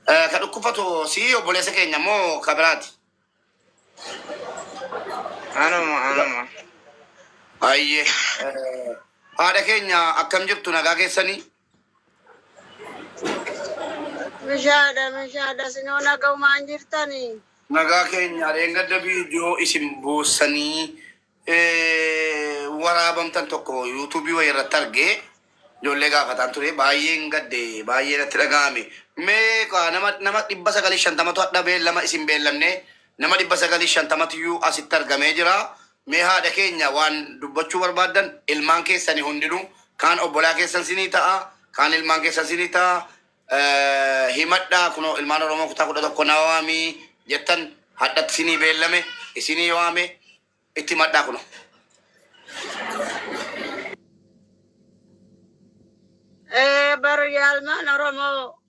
Kadhukkufatu si obboleessa keenya moo kabiraati? Anuma. Ayyee. Haadha keenya akkam jirtu nagaa keessanii? Mishaada sinoo nagaumaan jirtanii. Nagaa keenya reengadda viidiyoo isin buusanii waraabamtan tokko yuutuubii wayii irratti argee ijoollee gaafataan ture baay'een gadde baay'ee natti dhaga'ame. Mee nama 950 hadha beellama isin beellamne nama 950 asitti argamee jira. Mee haadha keenya waan dubbachuu barbaadan ilmaan keessanii hundinuu kaan obbolaa keessan sinii ta'a kaan ilmaan keessan sinii ta'a. Himadhaa kunoo ilmaan Oromoo kutaa 11 na waamii jettan hadhatti isinii beellame isinii waame itti himadhaa kunoo. Bara yaalmaan Oromoo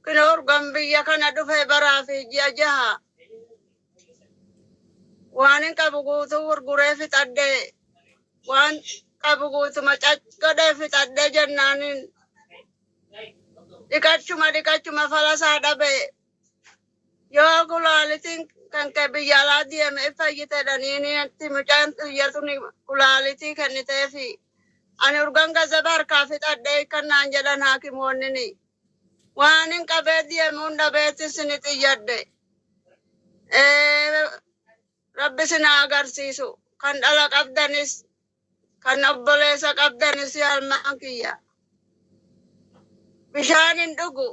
kunoo urgan biyya kana dhufe baraa fi ji'a jaha waan hin qabu guutuu gurguree fixadhee waan qabu guutuu macacgodhee fixadhee jennaanin dhiqachuma falasaa dhabe yoo kulaalitiin kan kee biyya alaa deeme fayyitedhaniini itti mucaan xiyyatu kulaalitii kenniteefi ani urgan gazaba harkaa fixadhee kannaan jedhan haakimoonnini waan hin qabee deemuun dhabeetti sini xiyyadhe rabbi sina agarsiisu kan dhala qabdanis kan obboleessa qabdanis yaalmaan kiyya. Bishaanin dhugu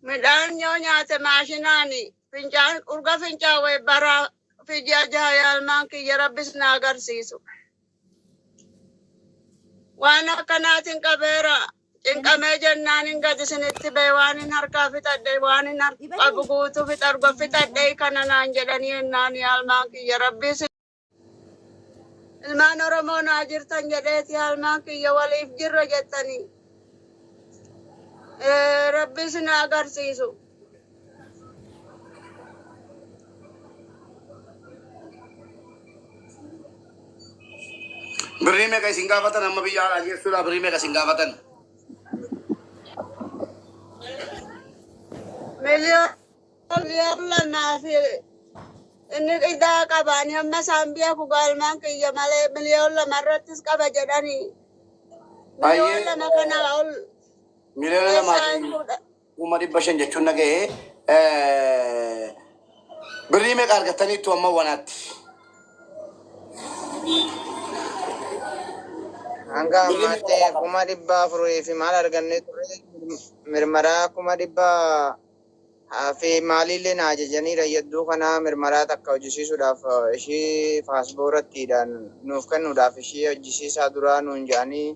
midhaan yoo nyaate maashinaani fincaan urga fincaawee baraa fi ji'a jaha yaalmaan kiyya rabbis na agarsiisu. Waan akkanaatiin qabeera cinqamee jennaanin gadi sinitti bee waan hin harkaa fixadhe waan hin qabu guutuu fixargo fixadhe kana naan jedhanii ennaan yaalmaan kiyya rabbis. Ilmaan Oromoo naa jirtan jedheeti yaalmaan kiyya waliif jirra jettanii. Rabbi sina agarsiisu. Birrii meeqa isin gaafatan amma biyya alaa geessuudhaaf birrii meeqa isin gaafatan? Miliyoon lamaa fi inni idaa qabaani amma isaan biyya kugaalmaan kiyya malee miliyoon lama irrattis qaba jedhanii. Miliyoon lama kana ol. Miliyoona lamaati 500,000 jechuun nagahee birrii meeqa argattaniittu amma wanaatti? Hanga ammaatti 400,000 fi maal arganne ture mirmaraa 100,000 fi maalillee na ajajaniira yedduu kana mirmaraa takka hojjisiisuudhaaf ishii paaspoortiidhaan nuuf kennuudhaaf ishii hojjisiisaa duraa nuun jedhanii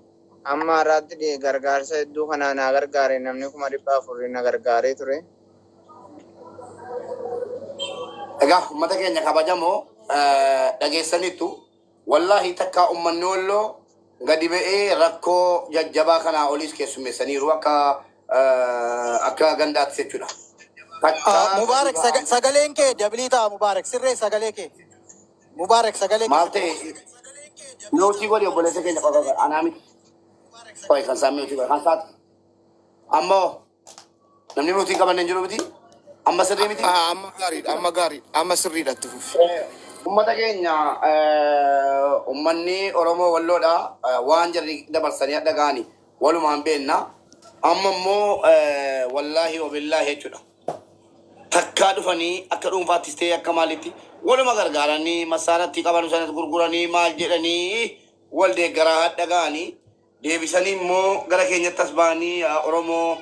amma irratti gargaarsa hedduu kana na gargaare namni 400,000 na gargaaree ture. Egaa uummata keenya kabajamoo dhageessaniittu wallaahi takka uummanni Walloo gadi ba'ee rakkoo jajjabaa kanaa oliis keessummeessaniiru akka gandaatti jechuudha. Mubarak sagaleen kee dabalii ta'a Mubarak sirree sagalee kee Mubarak sagalee kee maal ta'e nootii godhi obboleessa keenya qofa anaa miti. Koi kan sampai juga kan saat ammo namni nuti qabanne jiru miti amma sirrii miti amma sirrii dhattu ummata keenya ummanni Oromoo Walloodha waan jarri dabarsanii dhagaani walumaan beenna amma immoo wallahi wa billahi jechuudha takkaa dhufanii akka dhuunfaattis ta'e akka maalitti waluma gargaaranii masaaratti qaban sanatti gurguranii maal jedhanii wal deeggaraa dhagaani deebisanii immoo gara keenyatti as ba'anii Oromoo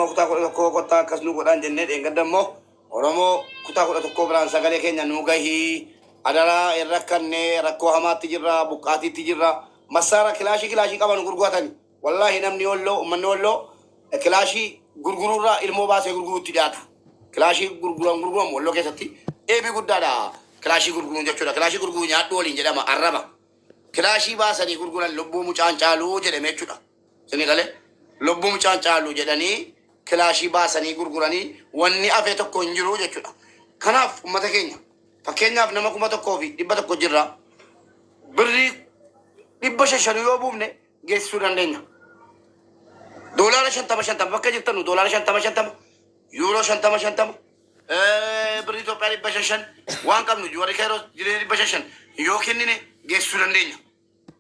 kutaa 11 kottaa akkas nu godhaan jennee dheengadda immoo Oromoo kutaa 11 biraan sagalee keenya nu gahii adaraa irra kannee rakkoo hamaatti jirra buqqaatiitti jirra masaara kilaashii qaban gurguratanii wallahi namni Walloo ummanni Walloo kilaashii gurguruurraa ilmoo baasee gurguruutti dhiyaata. Kilaashii gurguran Walloo keessatti eebii guddaadha. Kilaashii gurguruun jechuudha. Kilaashii gurguruu nyaadhu waliin jedhama arraba. Kilaashii baasanii gurguran lubbuu mucaan caaluu jedhame jechuudha. Sini galee lubbuu mucaan caaluu jedhanii kilaashii baasanii gurguranii wanni hafee tokko hin jiru jechuudha. Kanaaf uummata keenya fakkeenyaaf nama 1,100 jirra birrii 500 yoo buufne geessisuu dandeenya. Doolaara 50 bakka jirtanu doolaara 50 Euro shantama shantama. Birri Itoophiyaa dhibba shan waan qabnu warri keeroo jireenya dhibba shan yoo kennine geessisuu dandeenya.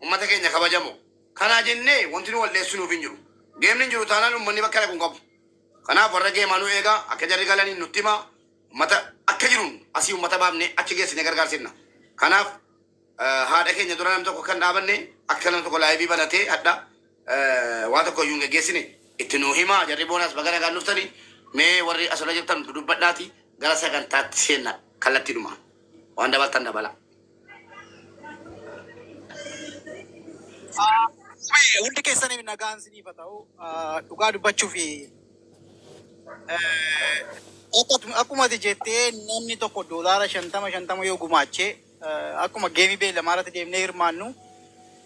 Uummata keenya kabajamoo. Kanaa jennee wanti nu walleessu nuuf hin jiru. Geemni hin jiru taanaan uummanni bakka dhaqu hin qabu. Kanaaf warra geemaa nu eegaa akka jarri galanii nutti himaa uummata akka jiruun asii uummata baafnee achi geessine gargaarsinna. Kanaaf haadha keenya dura nam tokko kan dhaabanne akka nam tokko laayivii banatee hadha waa tokko iyyuu hin geggeessine itti nuu himaa jarri boonaas baga nagaan dhuftanii mee warri asirra jirtan dubbadhaati gara sagantaatti seenna kallattii dhuma waan dabaltan dabala. Hundi keessaniif nagaan siniif haa ta'u dhugaa dubbachuu fi akkuma ati jettee namni tokko doolaara 50 yoo gumaachee akkuma geemii beellamaarratti deemnee hirmaannu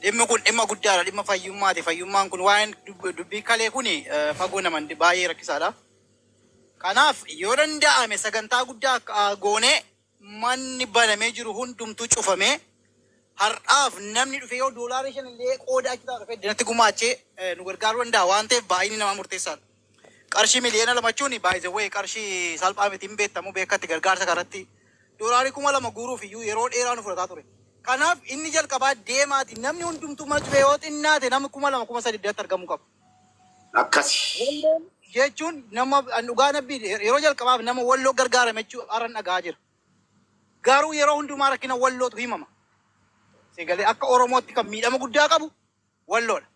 dhimmi kun dhimma guddaadha dhimma fayyummaati fayyummaan kun waan dubbii kalee kun fagoo naman baay'ee rakkisaadha. Kanaaf yoo danda'ame sagantaa guddaa goonee manni banamee jiru hundumtuu cufamee har'aaf namni dhufe yoo doolaara 5 illee qooda achi ta'a dhufe dinatti gumaachee nu gargaaruu danda'a waan ta'eef baay'inni nama murteessaadha. Qarshii miliyoona lamachuun by the way qarshii salphaa miti hin beektamu beekatti gargaarsa kanatti doolaari 2,000 guuruuf iyyuu yeroo dheeraa nu fudhataa ture. Kanaaf inni jalqabaa deemaati namni hundumtuu mana cufee yoo xinnaate nama 2,000 3,000 argamuu qaba. Akkasi. Jechuun nama dhugaa nabbii yeroo jalqabaaf nama walloo gargaarame jechuun haran dhagaa jira. Garuu yeroo hundumaa rakkina wallootu himama. Segalee akka Oromootti kan miidhama guddaa qabu walloodha.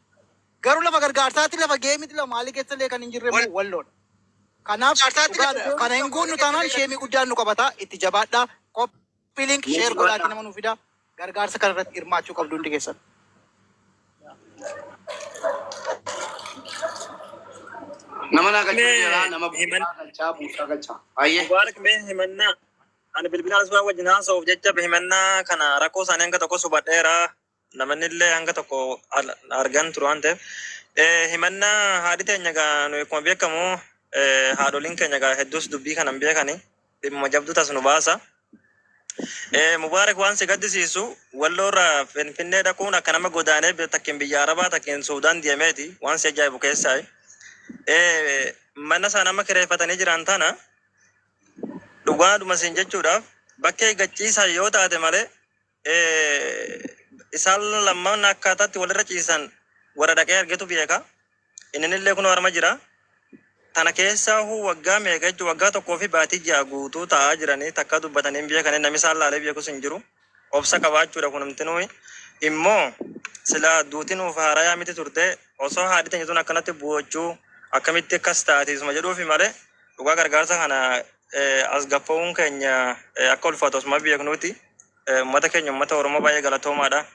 Garuu lafa gargaarsaatti lafa geemiti lafa maalii keessallee kan hin jirre walloodha. Kanaaf kana hin guunnu taanaan sheemii guddaan nu qabata itti jabaadhaa koppii link sheer godhaatii nama nu fida gargaarsa kanarratti hirmaachuu qabdu hundi keessan. Nama naa galchuu jira nama galchaa buusaa galchaa. Ayyee. Mubaarak mee himannaa ani bilbilaan asuma wajjin haasa'uuf jecha himannaa kana rakkoo isaanii hanga tokko subadheera namoonni illee hanga tokko argan ture waan ta'eef himannaa haadhi teenya gaa nu akkuma beekamu haadholiin keenya gaa hedduus dubbii kanan beekani dhimma jabduu tas nu baasa. Mubaarak waan si gaddisiisu walloorra Finfinnee dhaquun akka nama godaanee takkiin biyya Arabaa takkiin Suudaan deemeeti waan si ajaa'ibu keessaa. Mana isaa nama kireeffatanii jiran tana dhugaadhuma siin jechuudhaaf bakkee gachiisaa yoo taate malee isaan lammaan akkaataatti walirra ciisan warra dhaqee argetu beeka. Inni illee kun warma jira. Tana keessaa waggaa meeqa jechuun waggaa tokkoo fi baatii ja'a guutuu taa'aa jiranii takka dubbatanii beekanii namni isaan laalee beekus hin jiru. Obsa qabaachuudha kun namtinuu immoo sila duutiin haarayaa miti turte osoo haadhi teenya tun akkanatti bu'achuu akkamitti akkas taatiisuma jedhuufi malee dhugaa gargaarsa kana as gaffa'uun keenya akka ulfaatu osuma beeknuuti. Uummata keenya uummata Oromoo baay'ee galatoomaadha.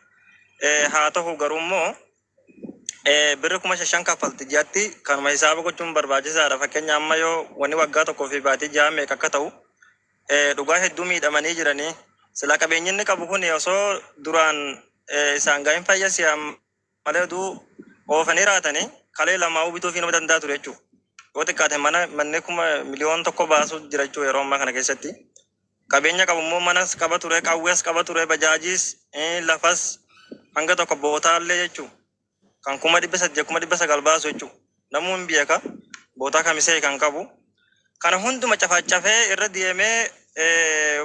Haa ta'u garuu immoo birri 5,000 kaffalti ji'atti kanuma hisaaba gochuun barbaachisaadha. Fakkeenya amma yoo wanni waggaa tokkoo fi baatii ja'a meeqa akka ta'u dhugaa hedduu miidhamanii jiranii sila qabeenyi inni qabu kun osoo duraan isaan gaahin fayyasi'an malee duu oofanii raatanii kalee lamaa bituuf nama danda'a ture jechuudha. Yoo xiqqaate manni miliyoona tokko baasuu jira jechuudha yeroo ammaa kana keessatti. Qabeenya qabu immoo manas qaba ture, qawwees qaba ture, bajaajiis, lafas hanga tokko bootaallee jechuudha. Kan 800 900 baasu jechuudha. Namuu hin beeka bootaa kamisee kan qabu. Kana hunduma cafaacafee irra deemee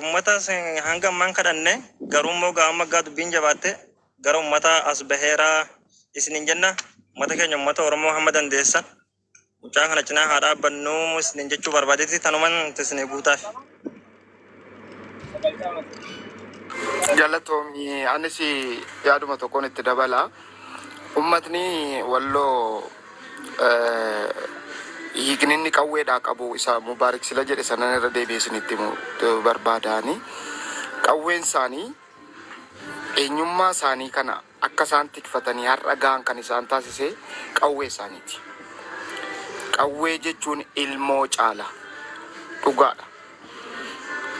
uummata hanga ammaan kadhanne garuu immoo gaamaggaa dubbiin jabaatte gara uummata as baheeraa isiniin jenna. Uummata keenya uummata Oromoo hamma dandeessa. Mucaan kana cinaa haa dhaabbannuu isiniin jechuu barbaadetti tanuman isinii guutaaf. Jalatoomi anis yaaduma tokkoon itti dabala. Ummatni walloo hiikninni qawweedhaa qabu isa Mubaarak sila jedhe sanan irra deebi'ee isinitti barbaadaani. Qawween isaanii eenyummaa isaanii kana akka isaan tikfatanii har'a gahan kan isaan taasise qawwee isaaniiti. Qawwee jechuun ilmoo caala dhugaadha.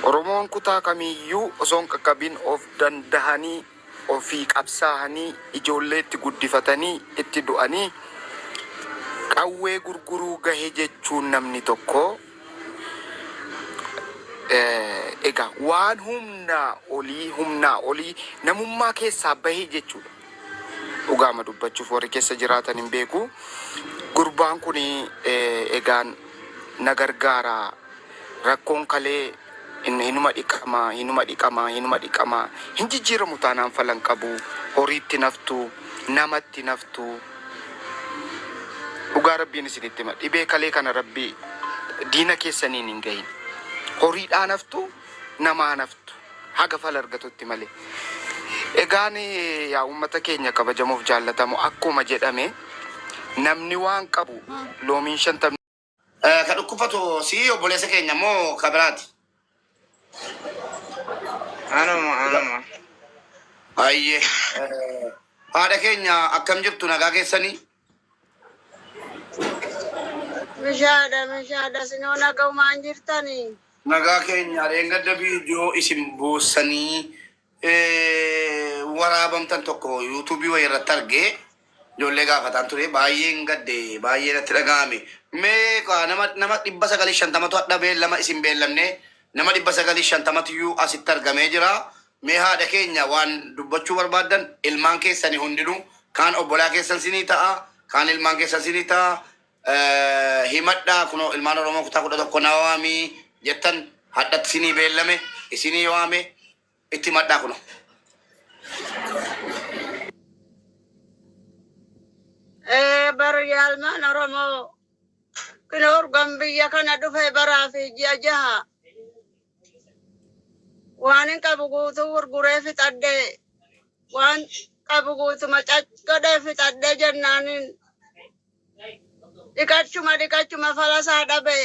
Oromoon kutaa kamiyyuu osoo hin qaqqabin of dandahanii ofii qabsaa'anii ijoollee itti guddifatanii itti du'anii qawwee gurguruu gahe jechuun namni tokko egaa waan humnaa olii namummaa keessaa bahee jechuudha. Dhugaama dubbachuuf warri keessa jiraatan hin beeku. Gurbaan kun egaan na gargaaraa. Rakkoon kalee hinuma dhiqamaa. Hin jijjiiramu taanaan falan qabu. Horiitti naftu, namatti naftu. Dhugaa Rabbiin isinitti hima. Dhibee kalee kana Rabbii diina keessaniin hin gahin. Horiidhaa naftu, namaa naftu. Haga fala argatutti malee. Egaan yaa uummata keenya kabajamuuf jaallatamu akkuma jedhame namni waan qabu loomiin 50 ka dhukkubatu si obboleessa keenya moo ka biraati? Anuma. Ayyee haadha keenya akkam jirtu nagaa keessanii? Mishaada sinoo nagaumaan jirtanii. Nagaa keenya dheengadda viidiyoo isin buusanii waraabamtan tokko yuutuubii wayii irratti argee ijoollee gaafataan ture baay'een gadde baay'ee natti dhaga'ame. Mee nama 950tu hadha beellama isin beellamne nama 950 asitti argamee jira. Mee haadha keenya waan dubbachuu barbaaddan ilmaan keessanii hundinuu kaan obbolaa keessan sinii ta'a kaan ilmaan keessan sinii ta'a. Himadhaa kunoo ilmaan Oromoo kutaa 11 na waamii jettan hadhatti sinii beellame isinii waame itti himadhaa kunoo. Bara yaalmaan Oromoo kinoor gambiyya kana dhufe baraa fi ji'a jaha waan hin qabu guutuu gurguree fixadhee waan qabu guutuma caccadhee fixadhee jennaanin dhiqachuma falasaa dhabe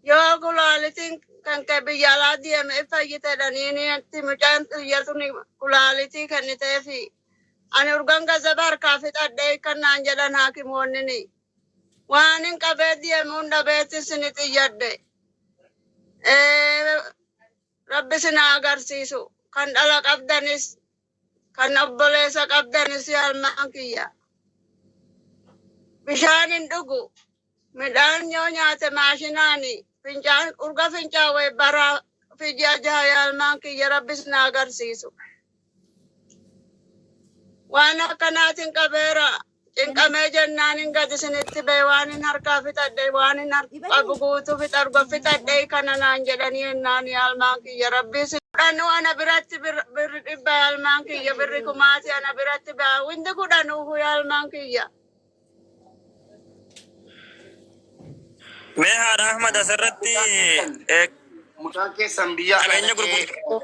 yoo kulaalitiin kan kee biyya alaa deeme fayyitedhaniini itti mucaan xiyyatuni kulaalitii kenniteefi ani urgan gazaba harkaa fixadhee kannaan jedhan haakimoonnini waan hin qabee deemuun dhabeetti sini xiyyadhe rabbi sina agarsiisu kan dhala qabdanis kan obboleessa qabdanis yaalmaan kiyya bishaan hin dhugu midhaan yoo nyaate maashinaani fincaan urga fincaawee baraa fi ji'a jaha yaalmaan kiyya rabbi sina agarsiisu waan akkanaatiin qabeera cinqamee jennaan hin gadi sinitti bee waan hin harkaa fixadhe waan hin qabu guutuu fixargo fixadhe kana naan jedhanii ennaan yaalmaan kiyya rabbii kudhanuu ana biratti birri 100 yaalmaan kiyya birri 1000 ana biratti baa windi kudhanuufu yaalmaan kiyya. Mee haadha Ahmad asirratti Mucaan keessan biyya qabeenya gurgurtaa